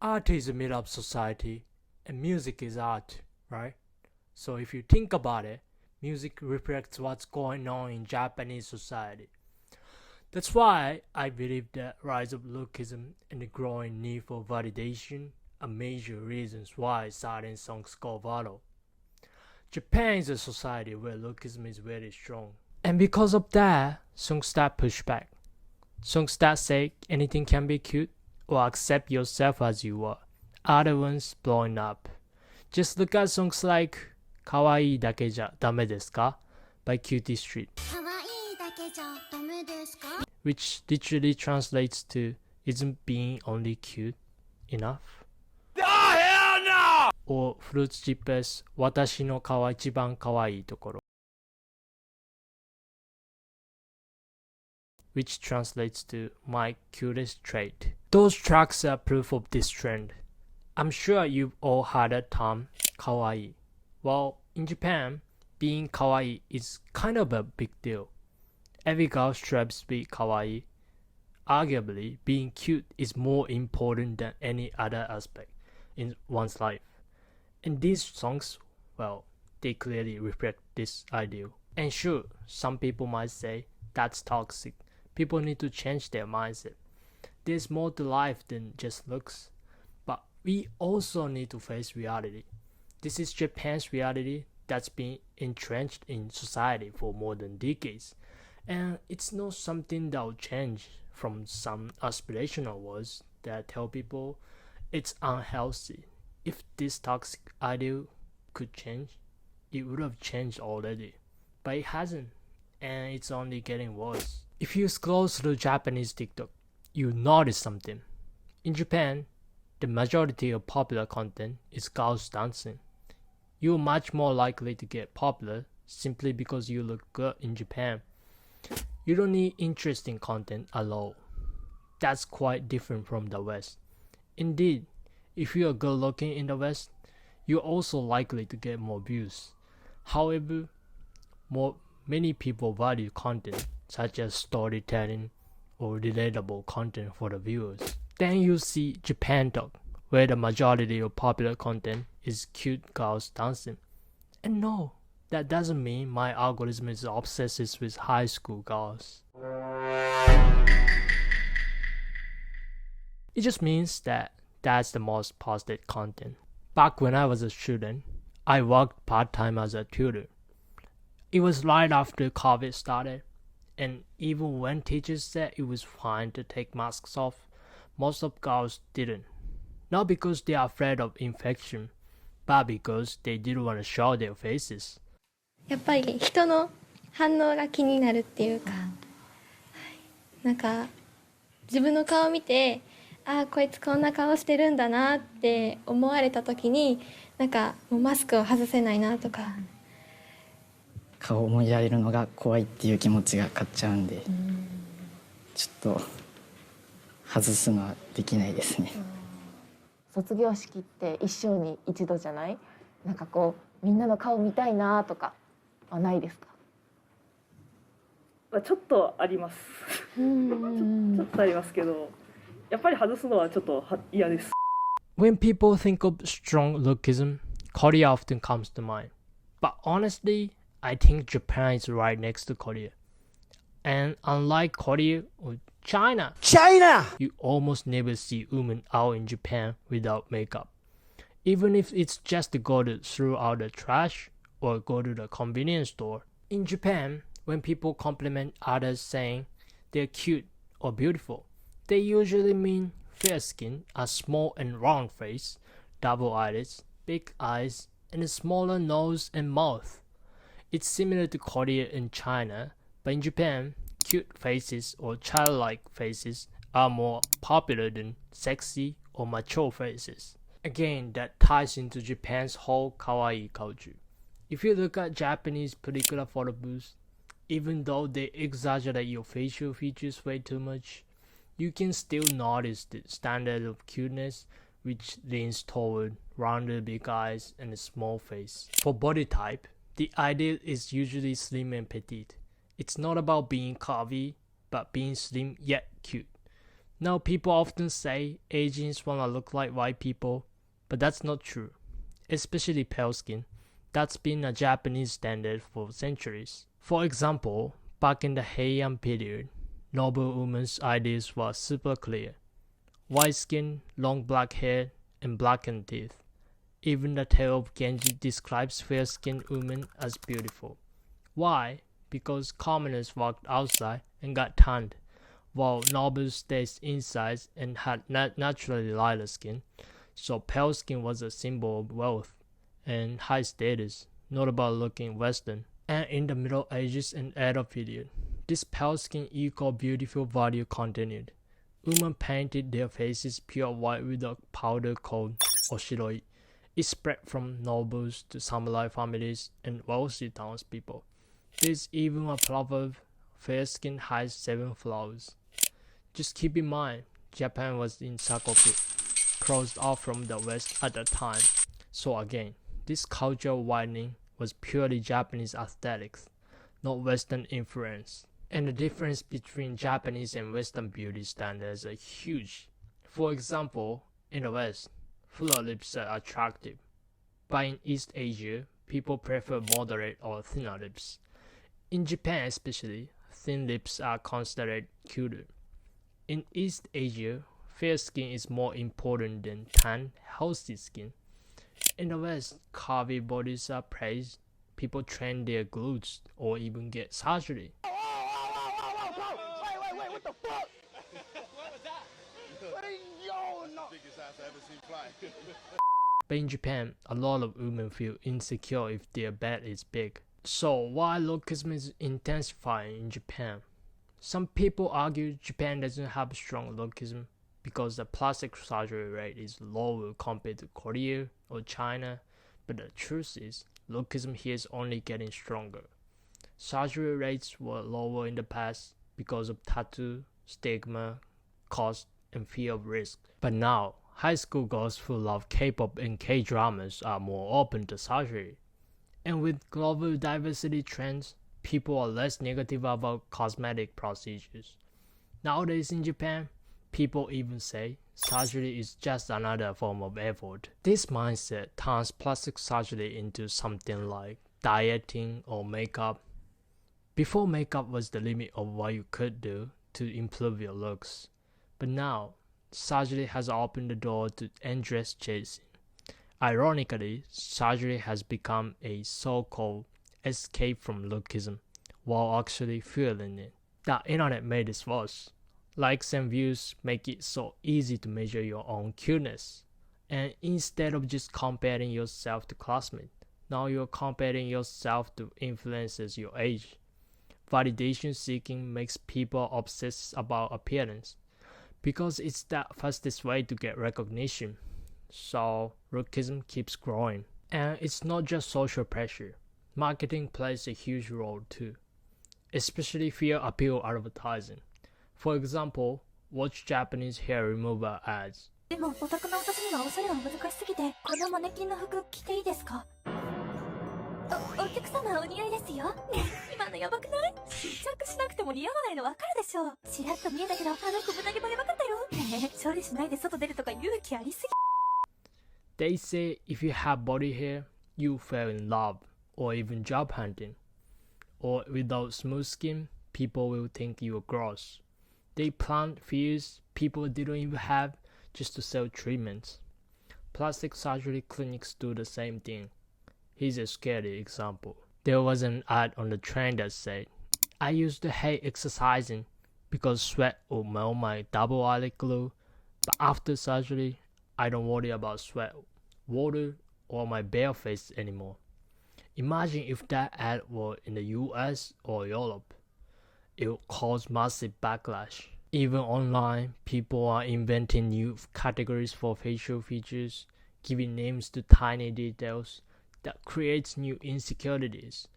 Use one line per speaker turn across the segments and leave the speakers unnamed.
Art is a made-up society, and music is art, right? So if you think about it, music reflects what's going on in Japanese society. That's why I believe the rise of Lookism and the growing need for validation are major reasons why certain songs go viral. Japan is a society where Lookism is very strong. And because of that, songs that push back. Songs that say anything can be cute or accept yourself as you are. Other ones blowing up. Just look at songs like 可愛いだけじゃダメですか by Cutie Street, which literally translates to isn't being only cute enough? Or Fruits Chippers 私の一番可愛いところ, which translates to my cutest trait. Those tracks are proof of this trend. I'm sure you've all heard the term kawaii. Well, in Japan, being kawaii is kind of a big deal. Every girl strives to be kawaii. Arguably, being cute is more important than any other aspect in one's life. And these songs, well, they clearly reflect this ideal. And sure, some people might say that's toxic. People need to change their mindset. There's more to life than just looks. But we also need to face reality. This is Japan's reality that's been entrenched in society for more than decades. And it's not something that will change from some aspirational words that tell people it's unhealthy. If this toxic ideal could change, it would have changed already. But it hasn't, and it's only getting worse. If you scroll through Japanese TikTok, you notice something. In Japan, the majority of popular content is girls dancing. You're much more likely to get popular simply because you look good in Japan. You don't need interesting content at all. That's quite different from the West. Indeed, if you are good looking in the West, you're also likely to get more views. However, many people value content such as storytelling or relatable content for the viewers. Then you see Japan Talk, where the majority of popular content is cute girls dancing. And no, that doesn't mean my algorithm is obsessed with high school girls. It just means that that's the most posted content. Back when I was a student, I worked part-time as a tutor. It was right after COVID started, and even when teachers said it was fine to take masks off, most of girls didn't. Not because they are afraid of infection, but because they didn't want to show their faces.
やっぱり人の反応が気になるっていうか、なんか自分の顔を見て、ああこいつこんな顔してるんだなって思われた時に、なんかもうマスクを外せないなとか。
顔を見られるのが怖いっていう気持ちが勝っちゃうんで、ちょっと外すのはできないですね。
卒業式って一生に一度じゃない？なんかこうみんなの顔見たいなとかはないですか？
ちょっとあります。ちょっとありますけど、やっぱり外すのはちょっと嫌です。
When people think of strong lookism, Korea often comes to mind. But honestly, I think Japan is right next to Korea. And unlike Korea or China, you almost never see women out in Japan without makeup. Even if it's just to go to throw out the trash or go to the convenience store. In Japan, when people compliment others saying they're cute or beautiful, they usually mean fair skin, a small and round face, double eyelids, big eyes, and a smaller nose and mouth. It's similar to Korea and China, but in Japan, cute faces or childlike faces are more popular than sexy or mature faces. Again, that ties into Japan's whole kawaii culture. If you look at Japanese particular photo booths, even though they exaggerate your facial features way too much, you can still notice the standard of cuteness which leans toward rounded big eyes and a small face. For body type, the ideal is usually slim and petite. It's not about being curvy, but being slim yet cute. Now people often say Asians wanna look like white people, but that's not true. Especially pale skin. That's been a Japanese standard for centuries. For example, back in the Heian period, noble women's ideas were super clear. White skin, long black hair, and blackened teeth. Even the tale of Genji describes fair-skinned women as beautiful. Why? Because commoners walked outside and got tanned, while nobles stayed inside and had naturally lighter skin. So pale skin was a symbol of wealth and high status, not about looking Western. And in the Middle Ages and Edo period, this pale skin equal beautiful value continued. Women painted their faces pure white with a powder called oshiroi. It spread from nobles to samurai families and wealthy townspeople. There's even a proverb, fair skin has 7 flaws. Just keep in mind, Japan was in Sakoku, closed off from the West at the time. So again, this cultural widening was purely Japanese aesthetics, not Western influence. And the difference between Japanese and Western beauty standards are huge. For example, in the West, fuller lips are attractive. But in East Asia, people prefer moderate or thinner lips. In Japan especially, thin lips are considered cuter. In East Asia, fair skin is more important than tan, healthy skin. In the West, curvy bodies are praised. People train their glutes or even get surgery.
What the fuck? What was that? Yo, no. Biggest ass I ever seen fly.
But in Japan, a lot of women feel insecure if their bed is big. So why Lookism is intensifying in Japan? Some people argue Japan doesn't have strong Lookism because the plastic surgery rate is lower compared to Korea or China, but the truth is, Lookism here is only getting stronger. Surgery rates were lower in the past because of tattoo, stigma, cost, and fear of risk. But now, high school girls who love K-pop and K-dramas are more open to surgery. And with global diversity trends, people are less negative about cosmetic procedures. Nowadays in Japan, people even say surgery is just another form of effort. This mindset turns plastic surgery into something like dieting or makeup. Before, makeup was the limit of what you could do to improve your looks. But now, surgery has opened the door to endless chasing. Ironically, surgery has become a so-called escape from Lookism, while actually feeling it. The internet made this worse. Likes and views make it so easy to measure your own cuteness. And instead of just comparing yourself to classmates, now you're comparing yourself to influencers your age. Validation seeking makes people obsess about appearance because it's the fastest way to get recognition. So Lookism keeps growing. And it's not just social pressure. Marketing plays a huge role too, especially via appeal advertising. For example, watch Japanese hair removal ads.
でもオタクの私にはおしゃれは難しすぎてこのマネキンの服着ていいですかお客様お似合いですよね今のやばくない試着しなくても似合わないのわかるでしょちらっと見えたけどあの小胸毛もやばかったよね処理しないで外出るとか勇気ありすぎ
They say if you have body hair, you fell in love, or even job hunting. Or without smooth skin, people will think you're gross. They plant fears people didn't even have just to sell treatments. Plastic surgery clinics do the same thing. Here's a scary example. There was an ad on the train that said, I used to hate exercising because sweat would melt my double eyelid glue, but after surgery, I don't worry about sweat, water, or my bare face anymore. Imagine if that ad were in the US or Europe. It would cause massive backlash. Even online, people are inventing new categories for facial features, giving names to tiny details that creates new insecurities.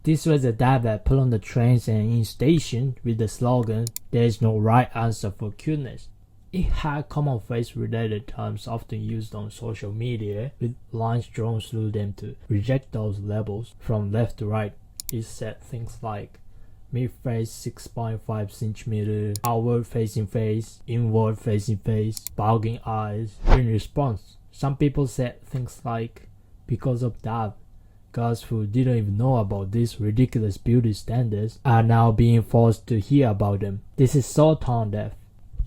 This was a dab that put on the trains and in station with the slogan, there is no right answer for cuteness. It had commonplace related terms often used on social media with lines drawn through them to reject those labels from left to right. It said things like, mid-face 6.5 centimeter, outward facing face, inward facing face, bulging eyes. In response, some people said things like, because of that, girls who didn't even know about these ridiculous beauty standards are now being forced to hear about them. This is so tone deaf.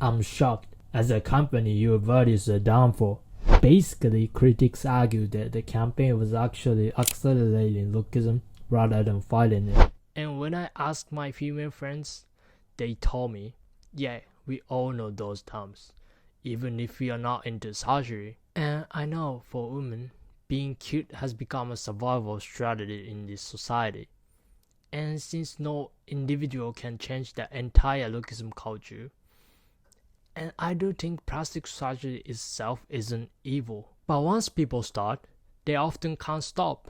I'm shocked. As a company, your word is a downfall. Basically, critics argue that the campaign was actually accelerating Lookism rather than fighting it. And when I asked my female friends, they told me, yeah, we all know those terms, even if we are not into surgery. And I know for women, being cute has become a survival strategy in this society. And since no individual can change the entire Lookism culture, and I do think plastic surgery itself isn't evil. But once people start, they often can't stop.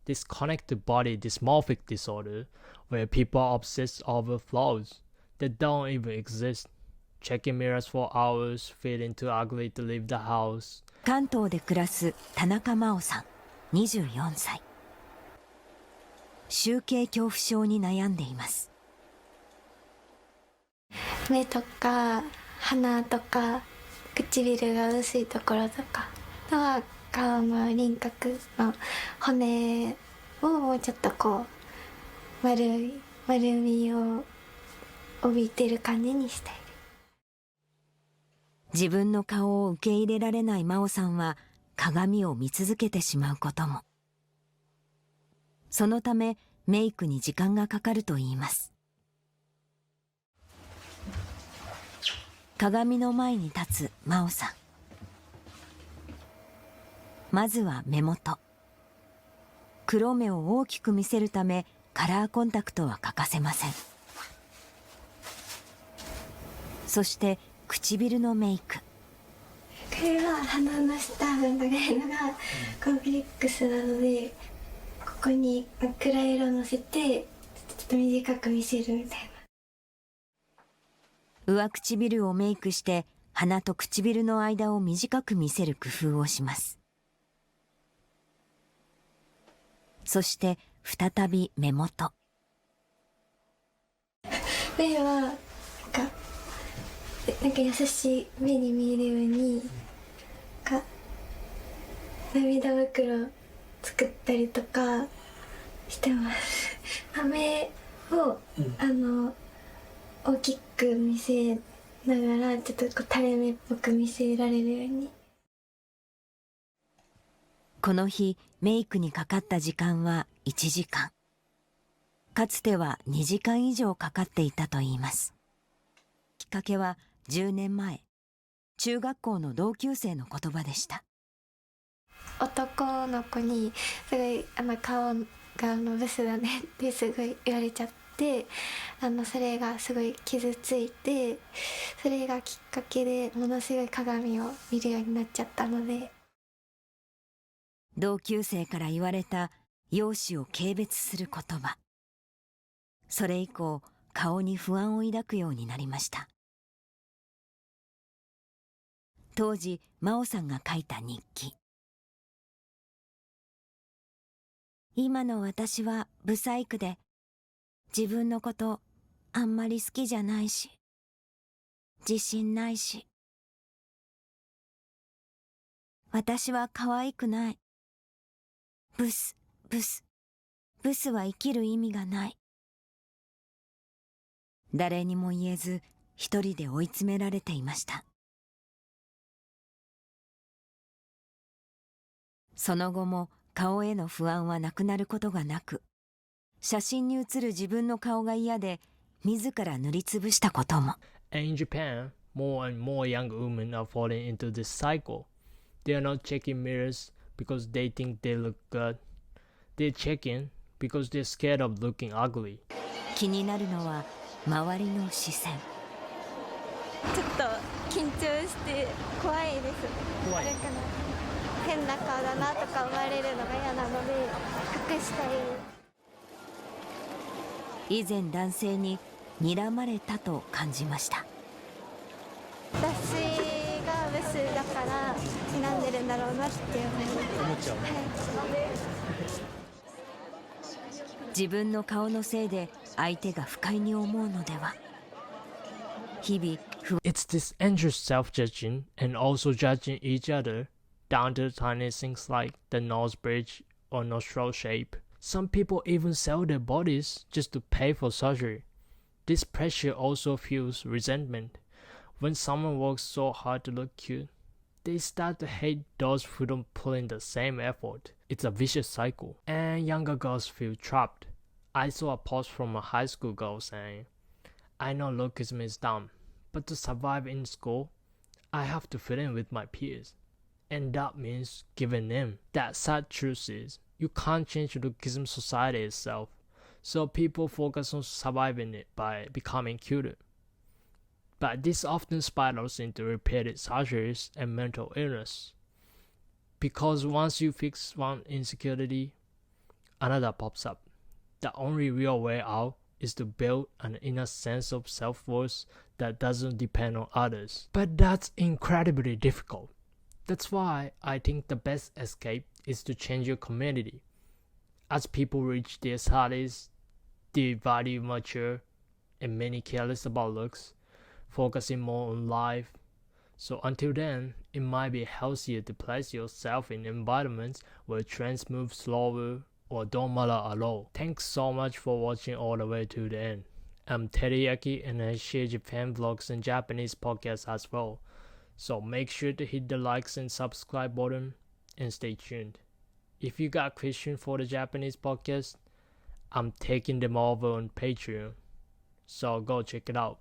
This connected body dysmorphic disorder, where people obsess over flaws that don't even exist, checking mirrors for hours, feeling too ugly to leave the house.
関東で暮らす田中真央さん、24歳。集計恐怖症に悩んでいます。
目とか鼻とか唇が薄いところとか、あとは顔の輪郭の骨をもうちょっとこう丸みを帯びてる感じにしたい。
自分の顔を受け入れられない真央さんは鏡を見続けてしまうことも。そのためメイクに時間がかかるといいます。鏡の前に立つ真央さん。まずは目元。黒目を大きく見せるためカラーコンタクトは欠かせません。そして唇のメイク。
これは鼻の下分がいのがコンプレックスなので、ここに暗い色のせてちょっと短く見せるみたいな。
上唇をメイクして鼻と唇の間を短く見せる工夫をします。そして再び目元。
目はなんか優しい目に見えるように涙袋作ったりとかしてます。目を大きく見せながらちょっとこう垂れ目っぽく見せられるように。
この日メイクにかかった時間は1時間。かつては2時間以上かかっていたといいます。きっかけは10年前、中学校の同級生の言葉でした。
男の子にすごい顔がブスだねってすごい言われちゃって、それがすごい傷ついて、それがきっかけでものすごい鏡を見るようになっちゃったので。
同級生から言われた容姿を軽蔑する言葉。それ以降顔に不安を抱くようになりました。当時真央さんが書いた日記。今の私はブサイクで自分のことあんまり好きじゃないし自信ないし、私は可愛くない。ブスは生きる意味がない。誰にも言えず一人で追い詰められていました。その後も顔への不安はなくなることがなく、写真に写る自分の顔が嫌で自ら塗りつぶしたことも。
And in Japan, more and more young women are falling into this cycle. They are not checking mirrors because they think they look good. They're checking because they're scared of looking ugly.
気になるのは周りの視線。
ちょっと緊張して怖いです。
怖い。
変な顔だなとか思われるのが嫌なので隠したい。
以前男性に睨まれたと感じました。
私がブスだから睨んでるんだろうなって思っちゃう。はい、
自分の顔のせいで相手が不快に思うのでは。日々
It's this endless self-judging and also judging each other down to tiny things like the nose bridge or nostril shape. Some people even sell their bodies just to pay for surgery. This pressure also fuels resentment. When someone works so hard to look cute, they start to hate those who don't put in the same effort. It's a vicious cycle, and younger girls feel trapped. I saw a post from a high school girl saying, I know Lookism is dumb, but to survive in school, I have to fit in with my peers. And that means giving in. That sad truth is, you can't change Lookism society itself, so people focus on surviving it by becoming cuter. But this often spirals into repeated surgeries and mental illness. Because once you fix one insecurity, another pops up. The only real way out is to build an inner sense of self-worth that doesn't depend on others. But that's incredibly difficult. That's why I think the best escape is to change your community. As people reach their 30s, they value mature and many careless about looks, focusing more on life. So until then, it might be healthier to place yourself in environments where trends move slower or don't matter at all. Thanks so much for watching all the way to the end. I'm Teriyaki and I share Japan vlogs and Japanese podcasts as well. So make sure to hit the likes and subscribe button and stay tuned. If you got questions for the Japanese podcast, I'm taking them over on Patreon. So go check it out.